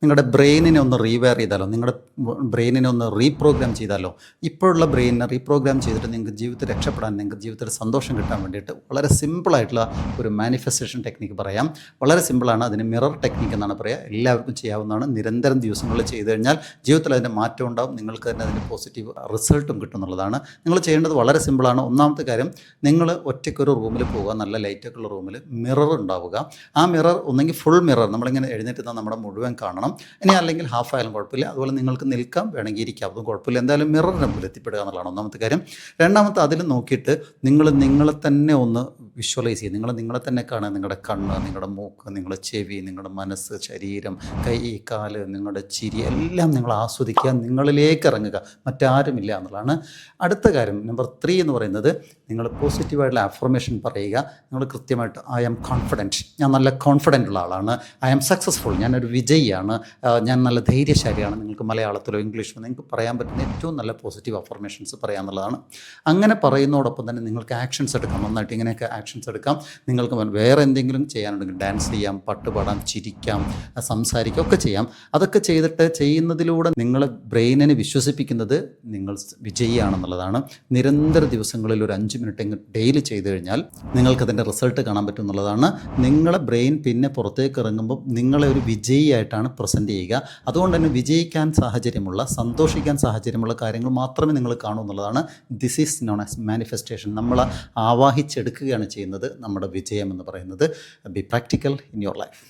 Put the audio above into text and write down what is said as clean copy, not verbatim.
നിങ്ങളുടെ ബ്രെയിനിനെ ഒന്ന് റീവെയർ ചെയ്താലോ, നിങ്ങളുടെ ബ്രെയിനിനെ ഒന്ന് റീപ്രോഗ്രാം ചെയ്താലോ, ഇപ്പോഴുള്ള ബ്രെയിനിനെ റീപ്രോഗ്രാം ചെയ്തിട്ട് നിങ്ങൾക്ക് ജീവിതത്തിൽ രക്ഷപ്പെടാൻ, നിങ്ങൾക്ക് ജീവിതത്തിൽ സന്തോഷം കിട്ടാൻ വേണ്ടിയിട്ട് വളരെ സിമ്പിളായിട്ടുള്ള ഒരു മാനിഫെസ്റ്റേഷൻ ടെക്നിക്ക് പറയാം. വളരെ സിമ്പിളാണ്. അതിന് മിറർ ടെക്നിക്ക് എന്നാണ് പറയുക. എല്ലാവർക്കും ചെയ്യാവുന്നതാണ്. നിരന്തരം ദിവസങ്ങളിൽ ചെയ്തു കഴിഞ്ഞാൽ ജീവിതത്തിൽ അതിൻ്റെ മാറ്റം ഉണ്ടാകും. നിങ്ങൾക്ക് തന്നെ അതിൻ്റെ പോസിറ്റീവ് റിസൾട്ടും കിട്ടും എന്നുള്ളതാണ്. നിങ്ങൾ ചെയ്യേണ്ടത് വളരെ സിമ്പിളാണ്. ഒന്നാമത്തെ കാര്യം, നിങ്ങൾ ഒറ്റയ്ക്കൊരു റൂമിൽ പോവുക, നല്ല ലൈറ്റൊക്കെ ഉള്ള റൂമിൽ മിറർ ഉണ്ടാവുക. ആ മിറർ ഒന്നെങ്കിൽ ഫുൾ മിറർ നമ്മളിങ്ങനെ എഴുന്നേറ്റ് നമ്മുടെ മുഴുവൻ കാണണം, ഇനി അല്ലെങ്കിൽ ഹാഫ് ആയാലും കുഴപ്പമില്ല. അതുപോലെ നിങ്ങൾക്ക് നിൽക്കാം, വേണമെങ്കിൽ ഇരിക്കാം, അതും കുഴപ്പമില്ല. എന്തായാലും മിററിൻ്റെ മുമ്പിൽ എത്തിപ്പെടുക എന്നുള്ളതാണ് ഒന്നാമത്തെ കാര്യം. രണ്ടാമത്തെ, അതിൽ നോക്കിയിട്ട് നിങ്ങളെ തന്നെ ഒന്ന് വിഷ്വലൈസ് ചെയ്യുക. നിങ്ങളെ തന്നെ കാണുക. നിങ്ങളുടെ കണ്ണ്, നിങ്ങളുടെ മൂക്ക്, നിങ്ങളുടെ ചെവി, നിങ്ങളുടെ മനസ്സ്, ശരീരം, കൈ, കാല്, നിങ്ങളുടെ ചിരി എല്ലാം നിങ്ങൾ ആസ്വദിക്കുക. നിങ്ങളിലേക്ക് ഇറങ്ങുക, മറ്റാരുമില്ല എന്നുള്ളതാണ്. അടുത്ത കാര്യം നമ്പർ 3 എന്ന് പറയുന്നത്, നിങ്ങൾ പോസിറ്റീവായിട്ടുള്ള അഫർമേഷൻ പറയുക. നിങ്ങൾ കൃത്യമായിട്ട് ഐ ആം കോൺഫിഡൻറ്റ്, ഞാൻ നല്ല കോൺഫിഡൻ്റ് ഉള്ള ആളാണ്. ഐ ആം സക്സസ്ഫുൾ, ഞാനൊരു വിജയിയാണ്, ഞാൻ നല്ല ധൈര്യശാലിയാണ്. നിങ്ങൾക്ക് മലയാളത്തിലോ ഇംഗ്ലീഷിലോ നിങ്ങൾക്ക് പറയാൻ പറ്റുന്ന ഏറ്റവും നല്ല പോസിറ്റീവ് അഫർമേഷൻസ് പറയാമെന്നുള്ളതാണ്. അങ്ങനെ പറയുന്നതോടൊപ്പം തന്നെ നിങ്ങൾക്ക് ആക്ഷൻസ് എടുക്കാം. നന്നായിട്ട് ഇങ്ങനെയൊക്കെ ആക്ഷൻസ് എടുക്കാം. നിങ്ങൾക്ക് വേറെ എന്തെങ്കിലും ചെയ്യാനുണ്ടെങ്കിൽ ഡാൻസ് ചെയ്യാം, പാട്ട് പാടാം, ചിരിക്കാം, സംസാരിക്കാം, ഒക്കെ ചെയ്യാം. അതൊക്കെ ചെയ്യുന്നതിലൂടെ നിങ്ങളെ ബ്രെയിനിനെ വിശ്വസിപ്പിക്കുന്നത് നിങ്ങൾ വിജയിയാണെന്നുള്ളതാണ്. നിരന്തര ദിവസങ്ങളിൽ ഒരു 5 മിനിറ്റ് ഡെയിലി ചെയ്ത് കഴിഞ്ഞാൽ നിങ്ങൾക്കതിൻ്റെ റിസൾട്ട് കാണാൻ പറ്റും എന്നുള്ളതാണ്. നിങ്ങളെ ബ്രെയിൻ പിന്നെ പുറത്തേക്ക് ഇറങ്ങുമ്പോൾ നിങ്ങളെ ഒരു വിജയിയായിട്ടാണ് പ്രസൻറ്റ് ചെയ്യുക. അതുകൊണ്ട് തന്നെ വിജയിക്കാൻ സാഹചര്യമുള്ള, സന്തോഷിക്കാൻ സാഹചര്യമുള്ള കാര്യങ്ങൾ മാത്രമേ നിങ്ങൾ കാണൂ എന്നുള്ളതാണ്. This is known as manifestation. നമ്മൾ ആവാഹിച്ചെടുക്കുകയാണ് ചെയ്യുന്നത് നമ്മുടെ വിജയം എന്ന് പറയുന്നത്. B practical in your life.